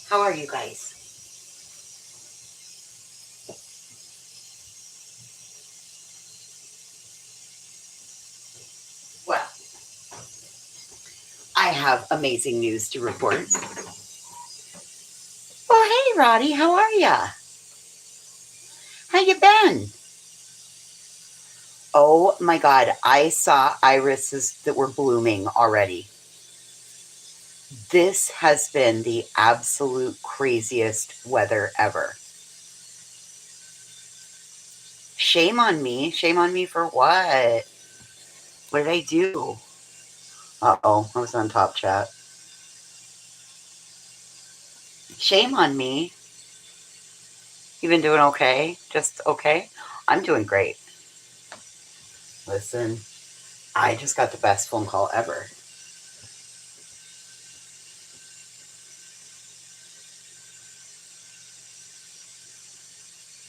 How are you guys? Well, I have amazing news to report. Well, hey, Roddy, how are ya? How you been? Oh my God, I saw irises that were blooming already. This has been the absolute craziest weather ever. Shame on me. Shame on me for what? What did I do? Uh-oh, I was on top chat. Shame on me. You been doing okay? Just okay? I'm doing great. Listen, I just got the best phone call ever.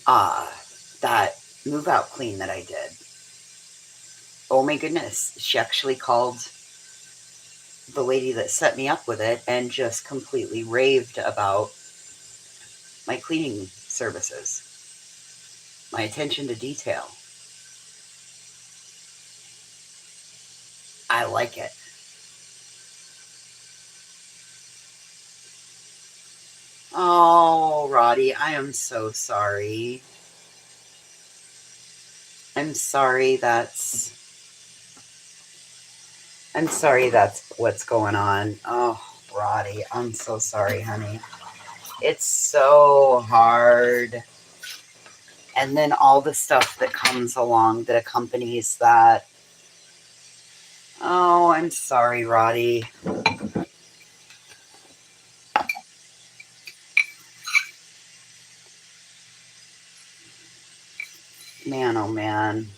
Uh, that move out clean that I did. Oh my goodness. She actually called the lady that set me up with it and just completely raved about my cleaning services, my attention to detail. I like it. Oh, Roddy, I am so sorry. I'm sorry that's I'm sorry that's what's going on. Oh, Roddy, I'm so sorry, honey. It's so hard. And then all the stuff that comes along that accompanies that. Oh, I'm sorry, Roddy. Man, oh man.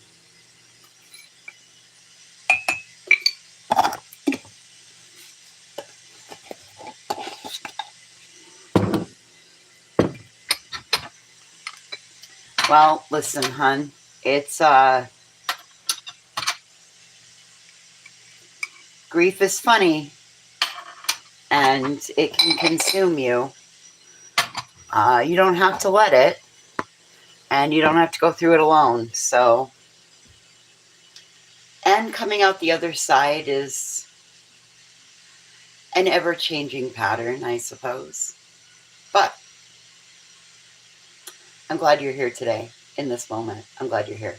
Well, listen, hun. It's grief is funny and it can consume you. You don't have to let it, and you don't have to go through it alone. So, and coming out the other side is an ever changing pattern, I suppose. But I'm glad you're here today in this moment. I'm glad you're here.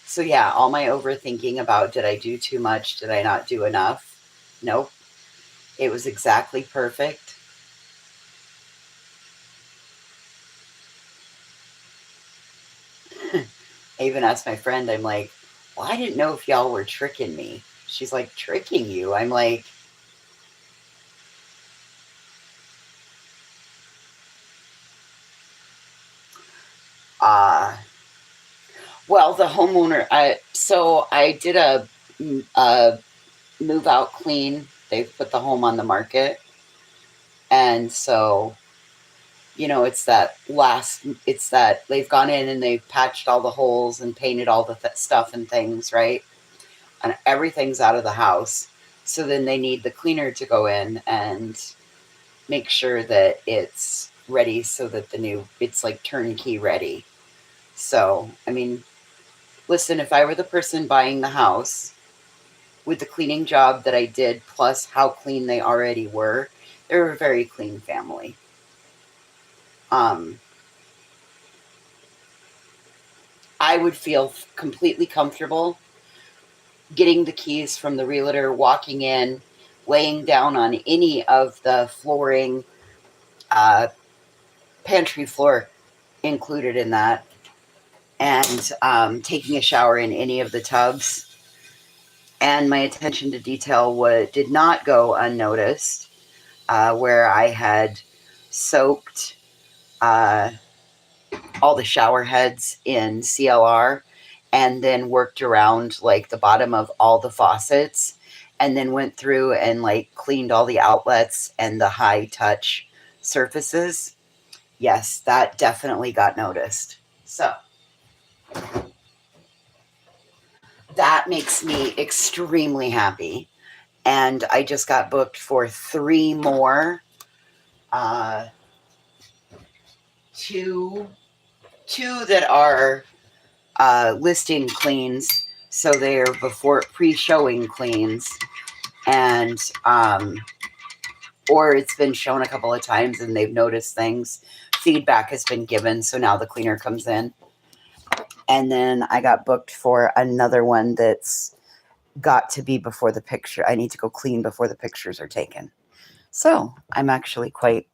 So, yeah, all my overthinking about did I do too much? Did I not do enough? Nope. It was exactly perfect. I even asked my friend, I'm like, well, I didn't know if y'all were tricking me. She's like, tricking you? I'm like, uh, well, the homeowner, so I did a move out clean. They put the home on the market. And so, it's that they've gone in and they've patched all the holes and painted all the stuff and things, right? And everything's out of the house. So then they need the cleaner to go in and make sure that it's ready so that it's like turnkey ready. So, I mean, listen, if I were the person buying the house with the cleaning job that I did, plus how clean they already were, they're a very clean family. Um, I would feel completely comfortable getting the keys from the realtor, walking in, laying down on any of the flooring, uh, pantry floor included in that, and taking a shower in any of the tubs. And my attention to detail did not go unnoticed, where I had soaked uh, all the shower heads in CLR and then worked around like the bottom of all the faucets and then went through and like cleaned all the outlets and the high touch surfaces. Yes, that definitely got noticed. So, That makes me extremely happy. And I just got booked for 3 more. Uh, two, two that are listing cleans, so they're before pre-showing cleans, and or it's been shown a couple of times and they've noticed things. Feedback has been given, so now the cleaner comes in. And then I got booked for another one that's got to be before the picture. I need to go clean before the pictures are taken. So I'm actually quite.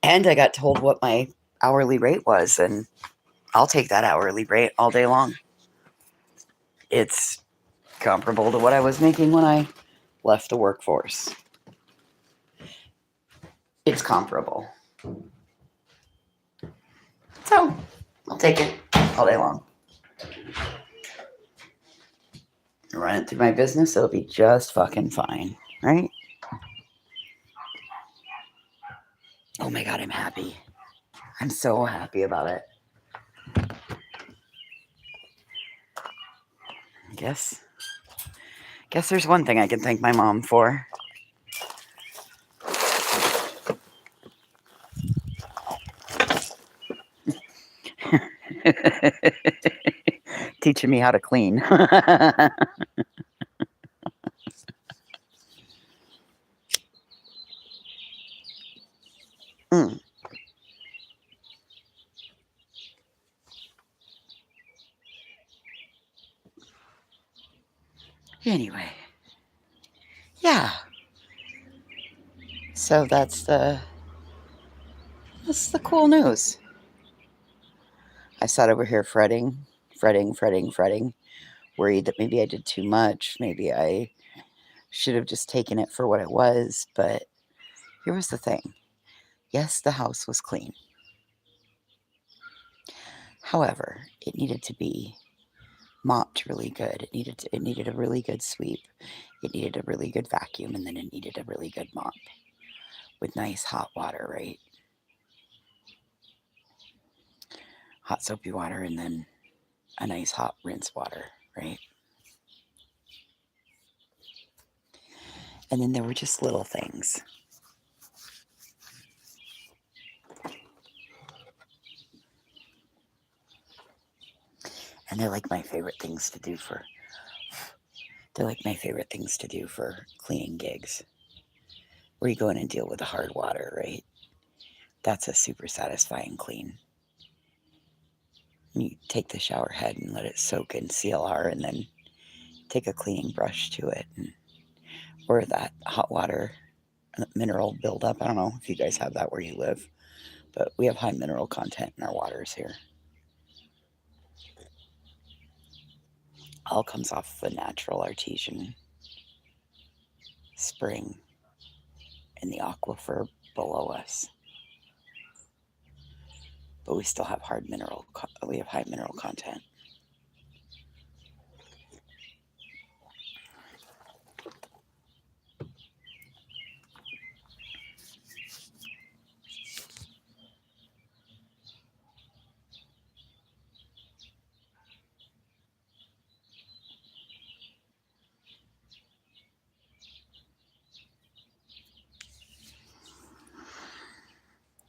And I got told what my hourly rate was, and I'll take that hourly rate all day long. It's comparable to what I was making when I left the workforce. It's comparable. So I'll take it all day long. Run it through my business, it'll be just fucking fine, right? Oh my God, I'm happy. I'm so happy about it. Guess there's one thing I can thank my mom for. Teaching me how to clean. Mm. Anyway, yeah. So that's the cool news. I sat over here fretting, worried that maybe I did too much. Maybe I should have just taken it for what it was. But here was the thing. Yes, the house was clean. However, it needed to be mopped really good. It needed a really good sweep. It needed a really good vacuum, and then it needed a really good mop with nice hot water, right? Hot soapy water, and then a nice hot rinse water, right? And then there were just little things. And they're like my favorite things to do for cleaning gigs. Where you go in and deal with the hard water, right? That's a super satisfying clean. You take the shower head and let it soak in CLR, and then take a cleaning brush to it, or that hot water mineral buildup. I don't know if you guys have that where you live, but we have high mineral content in our waters here. All comes off of a natural artesian spring in the aquifer below us. But we still have high mineral content.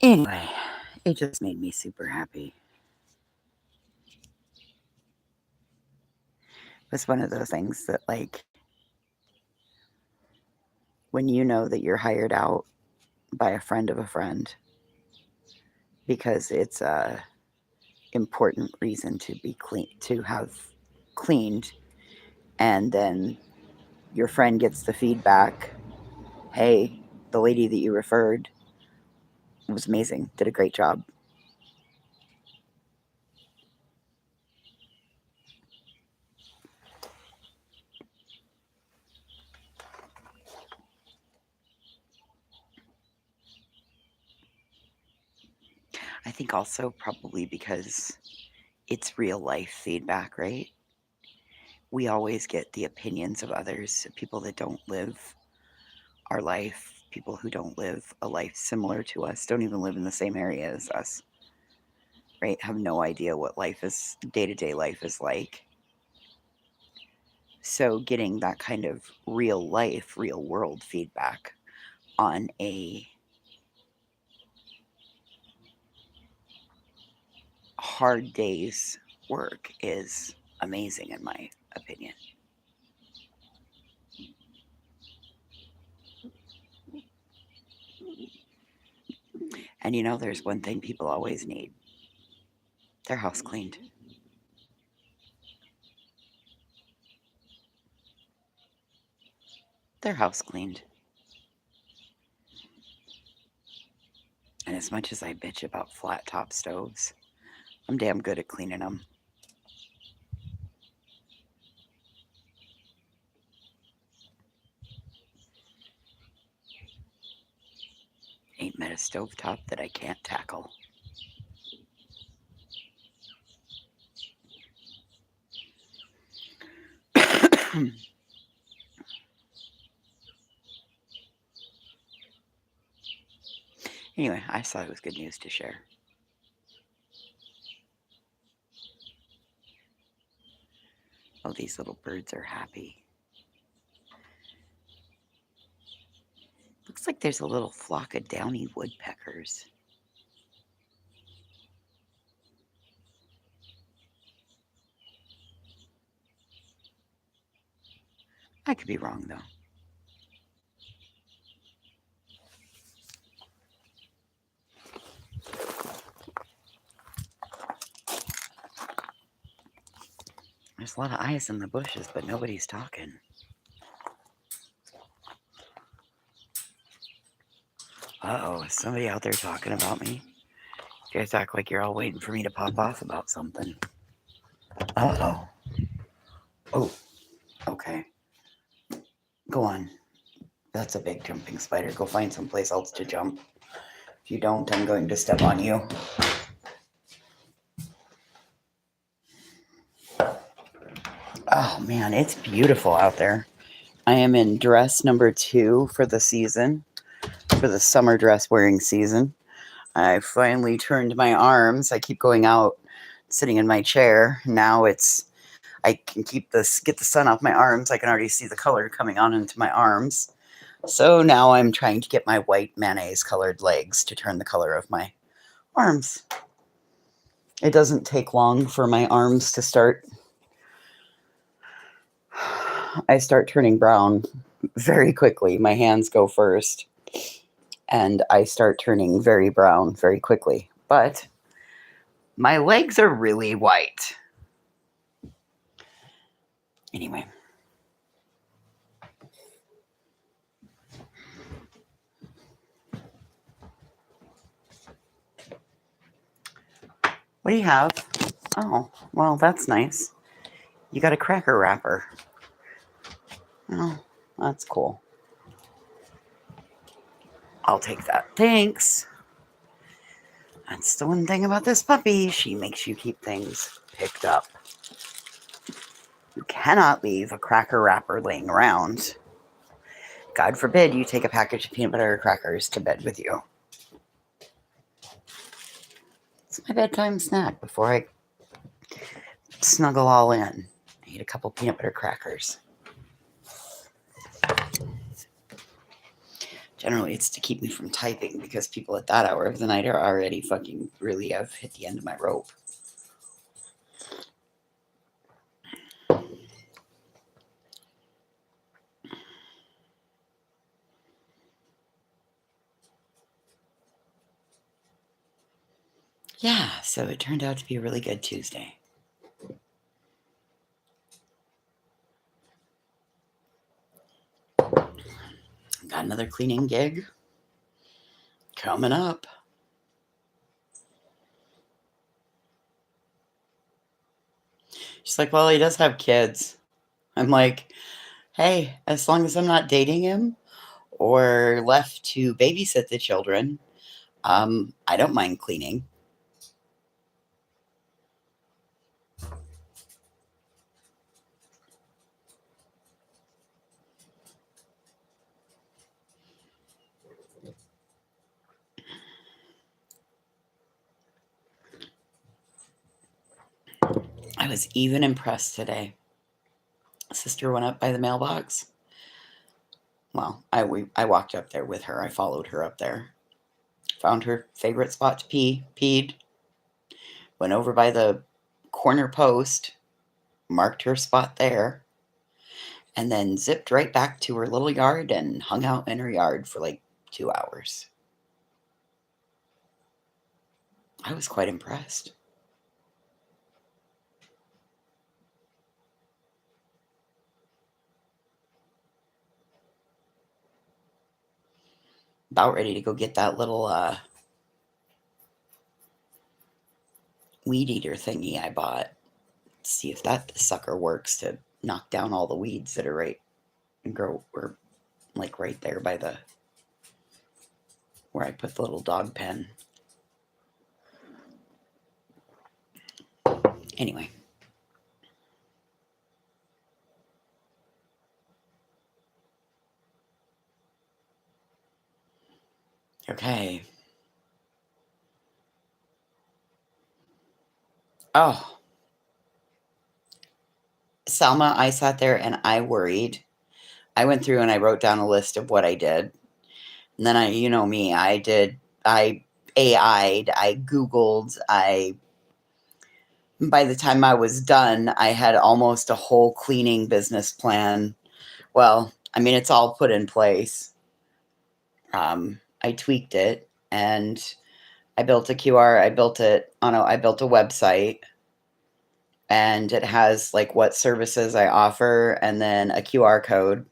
Anyway, it just made me super happy. It was one of those things that, like, when you know that you're hired out by a friend of a friend because it's a important reason to be clean, to have cleaned, and then your friend gets the feedback, hey, the lady that you referred was amazing, did a great job. I think also probably because it's real life feedback, right? We always get the opinions of others, people that don't live our life, people who don't live a life similar to us, don't even live in the same area as us, right? Have no idea what day-to-day life is like. So getting that kind of real life, real world feedback on a hard day's work is amazing in my opinion. And there's one thing people always need: their house cleaned. Their house cleaned. And as much as I bitch about flat top stoves, I'm damn good at cleaning them. Ain't met a stovetop that I can't tackle. Anyway, I thought it was good news to share. Oh, these little birds are happy. Looks like there's a little flock of downy woodpeckers. I could be wrong, though. There's a lot of eyes in the bushes, but nobody's talking. Uh-oh, is somebody out there talking about me? You guys act like you're all waiting for me to pop off about something. Uh-oh. Oh, okay. Go on. That's a big jumping spider. Go find someplace else to jump. If you don't, I'm going to step on you. Oh, man, it's beautiful out there. I am in dress number 2 for the season, for the summer dress wearing season. I finally turned my arms. I keep going out, sitting in my chair. Now I can get the sun off my arms. I can already see the color coming on into my arms. So now I'm trying to get my white mayonnaise colored legs to turn the color of my arms. It doesn't take long for my arms to start. I start turning brown very quickly. My hands go first, and I start turning very brown very quickly. But my legs are really white. Anyway. What do you have? Oh, well, that's nice. You got a cracker wrapper. Oh, that's cool. I'll take that. Thanks. That's the one thing about this puppy. She makes you keep things picked up. You cannot leave a cracker wrapper laying around. God forbid you take a package of peanut butter crackers to bed with you. It's my bedtime snack before I snuggle all in. I eat a couple peanut butter crackers. Generally, it's to keep me from typing because people at that hour of the night are already fucking really have hit the end of my rope. Yeah, so it turned out to be a really good Tuesday. Got another cleaning gig coming up. She's like, well, he does have kids. I'm like, hey, as long as I'm not dating him or left to babysit the children, I don't mind cleaning. I was even impressed today. Sister went up by the mailbox. Well, I walked up there with her. I followed her up there. Found her favorite spot to pee. Peed. Went over by the corner post. Marked her spot there. And then zipped right back to her little yard and hung out in her yard for like 2 hours. I was quite impressed. About ready to go get that little weed eater thingy I bought. See if that sucker works to knock down all the weeds that are right and grow or like right there by the where I put the little dog pen. Anyway. Okay. Oh. Selma, I sat there and I worried. I went through and I wrote down a list of what I did. And then you know me, I AI'd, I Googled, by the time I was done, I had almost a whole cleaning business plan. Well, I mean, it's all put in place. I tweaked it and I built a QR. I built a website and it has like what services I offer and then a QR code.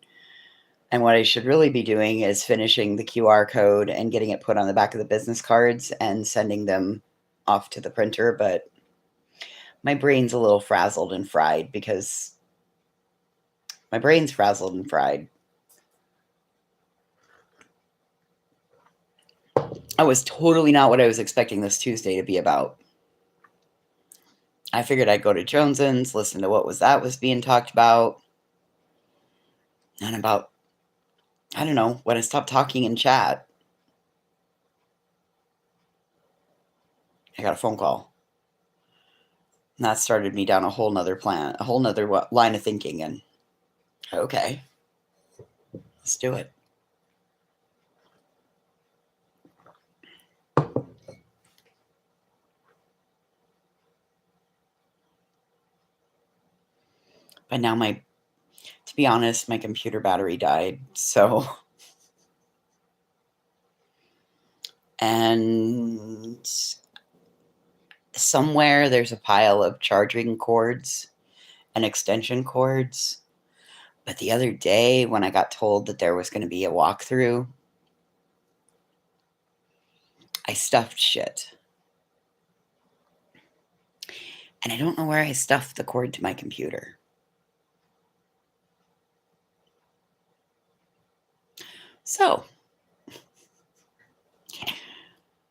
And what I should really be doing is finishing the QR code and getting it put on the back of the business cards and sending them off to the printer. But my brain's a little frazzled and fried because my brain's frazzled and fried. I was totally not what I was expecting this Tuesday to be about. I figured I'd go to Joneson's, listen to what was being talked about. And about, I don't know, when I stopped talking in chat, I got a phone call. And that started me down a whole nother line of thinking. And okay, let's do it. But now to be honest, my computer battery died. So, and somewhere there's a pile of charging cords and extension cords. But the other day when I got told that there was going to be a walkthrough, I stuffed shit. And I don't know where I stuffed the cord to my computer. So,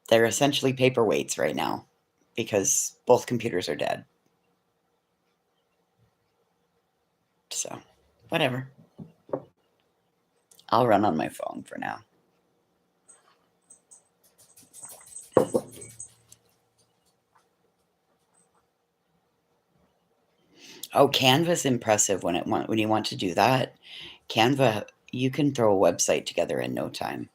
they're essentially paperweights right now because both computers are dead. So, whatever. I'll run on my phone for now. Oh, Canva's impressive when you want to do that. Canva, you can throw a website together in no time.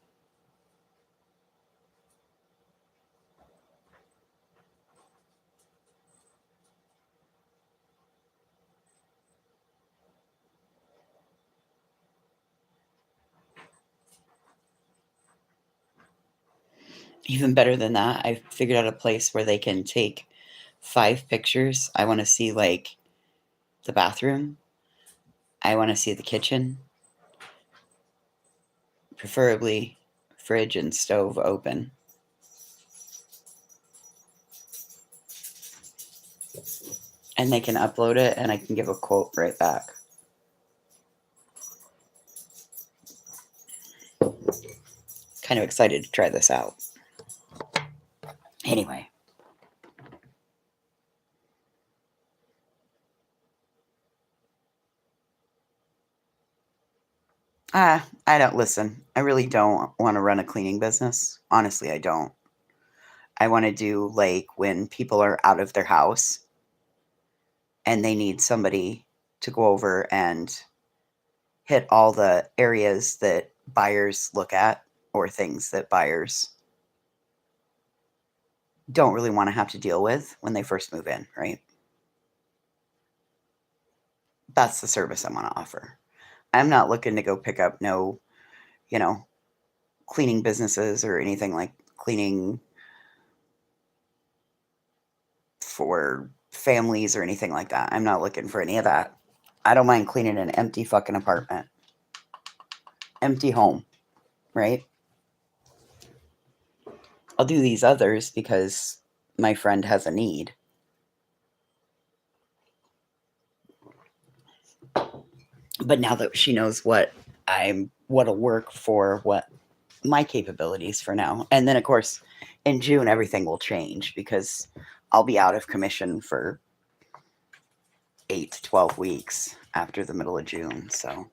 Even better than that, I figured out a place where they can take 5 pictures. I want to see like the bathroom. I want to see the kitchen. Preferably fridge and stove open. And they can upload it and I can give a quote right back. Kind of excited to try this out. Anyway. I don't listen. I really don't want to run a cleaning business. Honestly, I don't. I want to do like when people are out of their house. and they need somebody to go over and hit all the areas that buyers look at or things that buyers don't really want to have to deal with when they first move in, right? That's the service I want to offer. I'm not looking to go pick up no, you know, cleaning businesses or anything like cleaning for families or anything like that. I'm not looking for any of that. I don't mind cleaning an empty fucking apartment, empty home, right? I'll do these others because my friend has a need. But now that she knows what'll work for what my capabilities for now. And then of course in June everything will change because I'll be out of commission for 8 to 12 weeks after the middle of June. So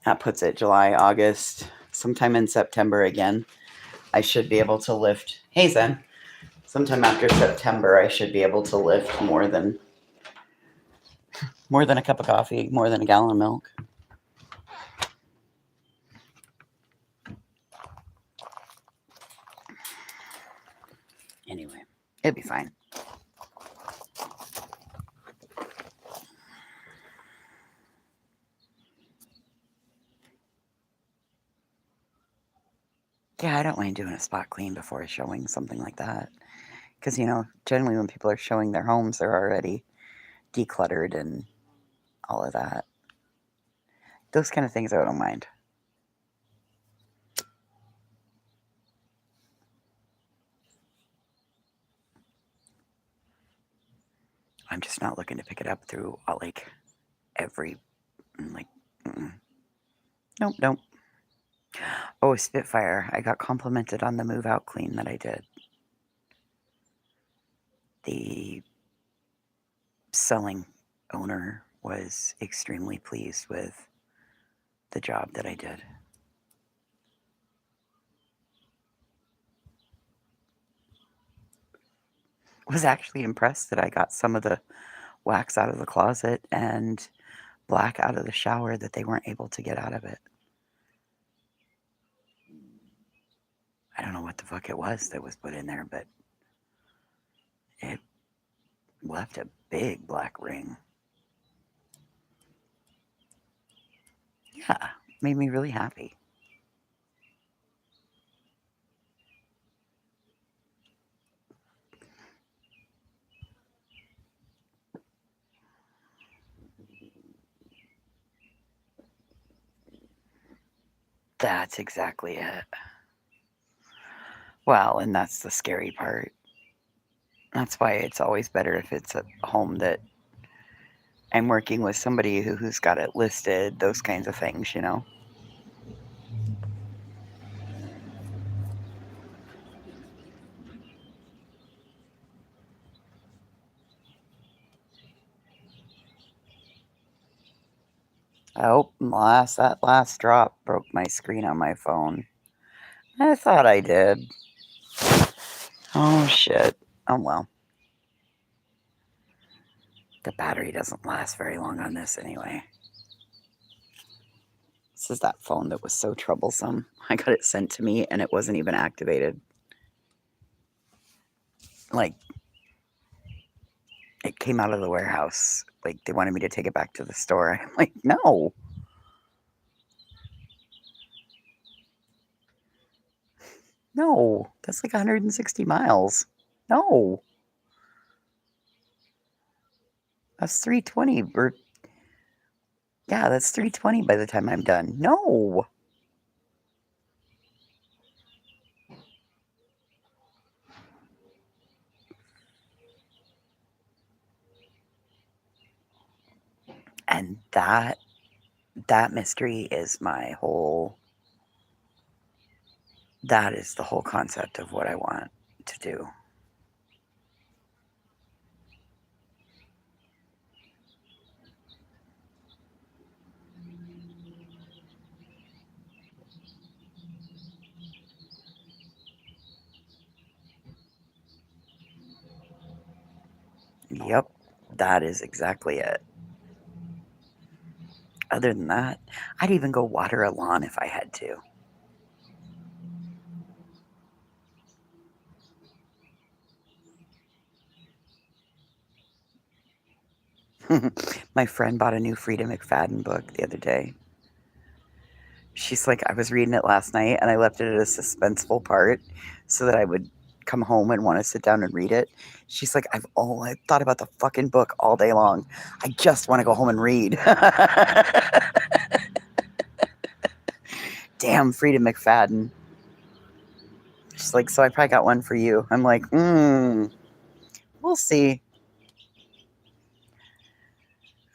that puts it July, August, sometime in September again. I should be able to lift. Hey Zen, sometime after September I should be able to lift more than a cup of coffee, more than a gallon of milk. Anyway, it'll be fine. Yeah, I don't mind doing a spot clean before showing something like that. Because, generally when people are showing their homes, they're already decluttered and all of that. Those kind of things I don't mind. I'm just not looking to pick it up through every, mm-mm. Nope. Oh, Spitfire. I got complimented on the move out clean that I did. The selling owner was extremely pleased with the job that I did. Was actually impressed that I got some of the wax out of the closet and black out of the shower that they weren't able to get out of it. I don't know what the fuck it was that was put in there, but it left a big black ring. Yeah, made me really happy. That's exactly it. Well, and that's the scary part. That's why it's always better if it's a home that I'm working with somebody who's got it listed, those kinds of things, Oh, that last drop broke my screen on my phone. I thought I did. Oh, shit. Oh, well. The battery doesn't last very long on this anyway. This is that phone that was so troublesome. I got it sent to me and it wasn't even activated. It came out of the warehouse. They wanted me to take it back to the store. I'm like, no. No. That's 160 miles. No. That's 320. Yeah, that's 320 by the time I'm done. No. And that mystery is that is the whole concept of what I want to do. Yep, that is exactly it. Other than that, I'd even go water a lawn if I had to. My friend bought a new Frida McFadden book the other day. She's like, I was reading it last night and I left it at a suspenseful part so that I would come home and want to sit down and read it. She's like, I thought about the fucking book all day long. I just want to go home and read. Damn, Frida McFadden. She's like, so I probably got one for you. I'm like, we'll see.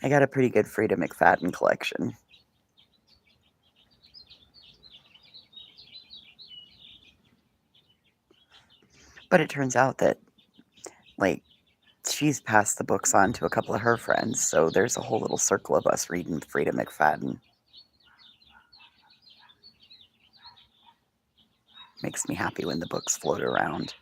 I got a pretty good Frida McFadden collection. But it turns out that, like, she's passed the books on to a couple of her friends, so there's a whole little circle of us reading Frida McFadden. Makes me happy when the books float around.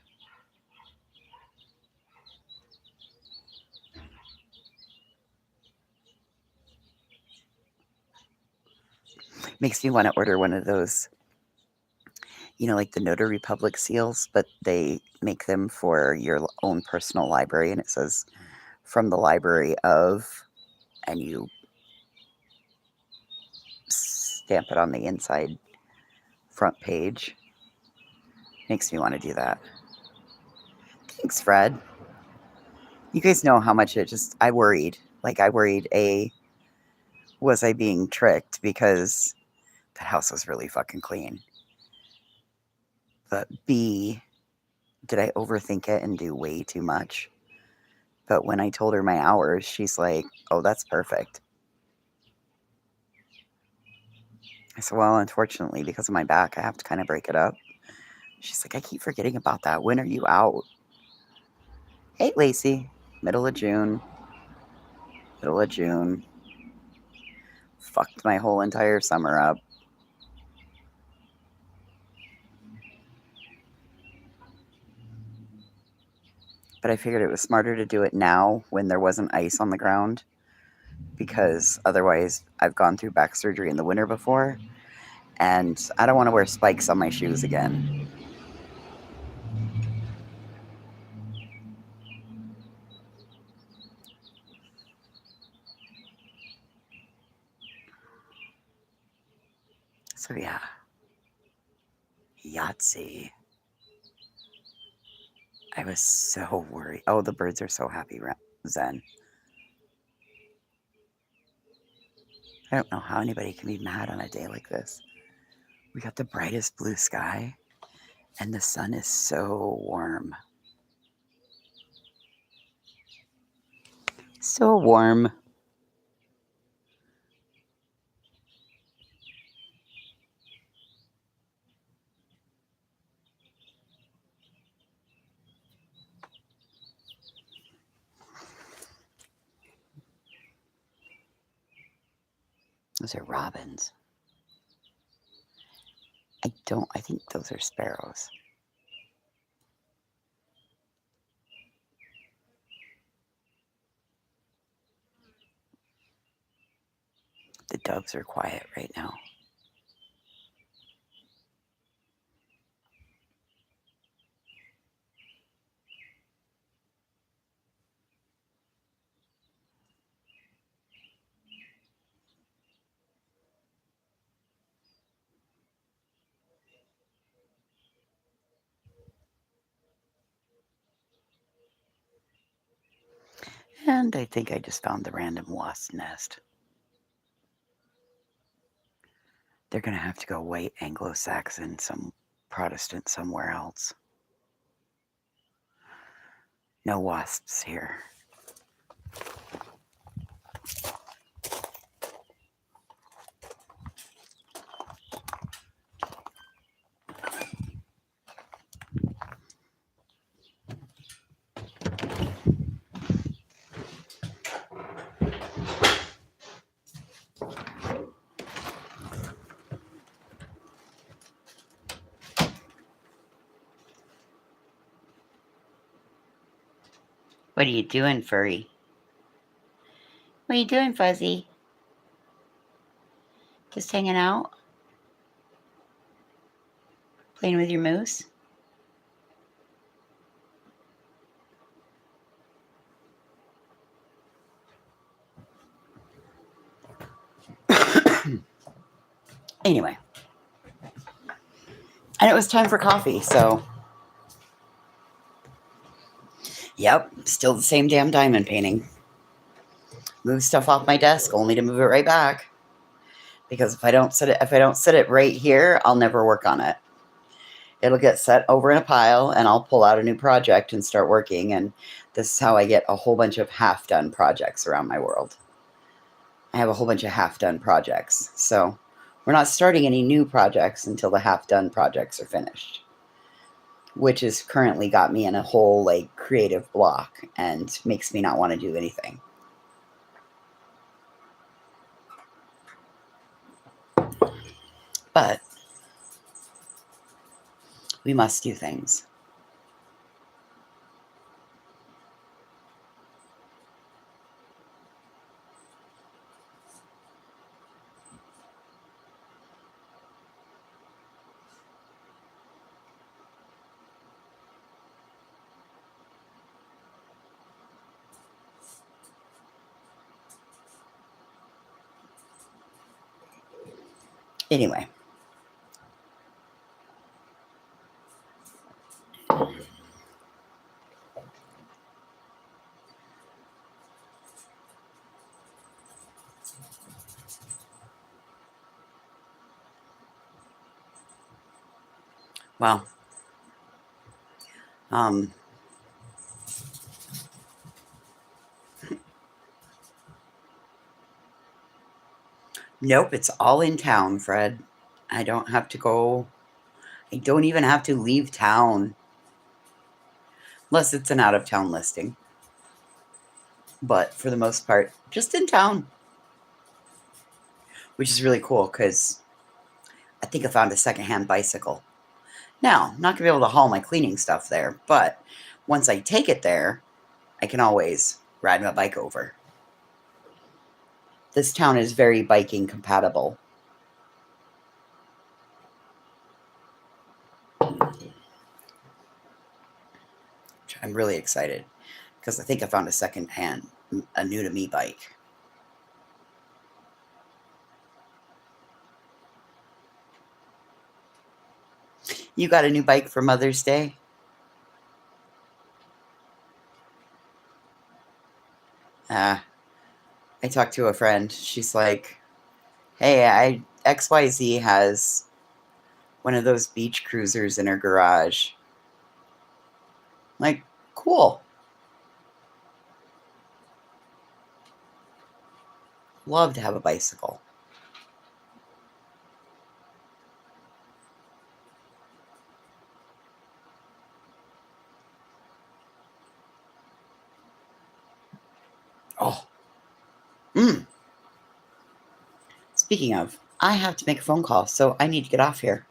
Makes me want to order one of those, like the Notary Public seals, but they make them for your own personal library, and it says from the library of, and you stamp it on the inside front page. Makes me want to do that. Thanks, Fred. You guys know how much I worried. Like, I worried, A, was I being tricked because the house was really fucking clean? But B, did I overthink it and do way too much? But when I told her my hours, she's like, oh, that's perfect. I said, well, unfortunately, because of my back, I have to kind of break it up. She's like, I keep forgetting about that. When are you out? Hey, Lacey. Middle of June. Fucked my whole entire summer up. But I figured it was smarter to do it now when there wasn't ice on the ground, because otherwise I've gone through back surgery in the winter before, and I don't want to wear spikes on my shoes again. So yeah, Yahtzee. I was so worried. Oh, the birds are so happy, Zen. I don't know how anybody can be mad on a day like this. We got the brightest blue sky, and the sun is so warm. So warm. Those are robins. I think those are sparrows. The doves are quiet right now. And I think I just found the random wasp nest. They're going to have to go white Anglo-Saxon, some Protestant somewhere else. No wasps here. What are you doing, furry? What are you doing, Fuzzy? Just hanging out? Playing with your moose? Anyway. And it was time for coffee, so... Yep, still the same damn diamond painting. Move stuff off my desk only to move it right back. Because if I don't set it right here, I'll never work on it. It'll get set over in a pile, and I'll pull out a new project and start working. And this is how I get a whole bunch of half-done projects around my world. I have a whole bunch of half-done projects. So we're not starting any new projects until the half-done projects are finished. Which has currently got me in a whole, like, creative block and makes me not want to do anything. But we must do things. Anyway. Well, nope, it's all in town, Fred. I don't have to go. I don't even have to leave town. Unless it's an out-of-town listing. But for the most part, just in town. Which is really cool because I think I found a secondhand bicycle. Now, I'm not going to be able to haul my cleaning stuff there, but once I take it there, I can always ride my bike over. This town is very biking compatible. I'm really excited because I think I found a secondhand, a new-to-me bike. You got a new bike for Mother's Day? I talked to a friend. She's like, hey, XYZ has one of those beach cruisers in her garage. Like, cool. Love to have a bicycle. Oh. Speaking of, I have to make a phone call, so I need to get off here.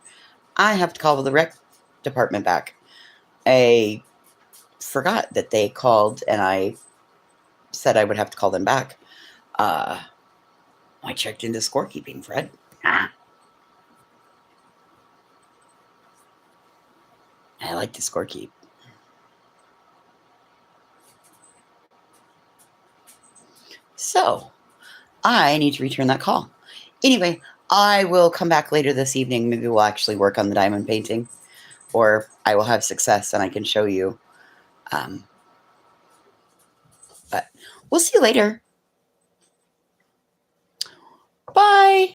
I have to call the rec department back. I forgot that they called, and I said I would have to call them back. I checked into scorekeeping, Fred. I like to scorekeep. So, I need to return that call. Anyway, I will come back later this evening. Maybe we'll actually work on the diamond painting. Or I will have success and I can show you. But we'll see you later. Bye.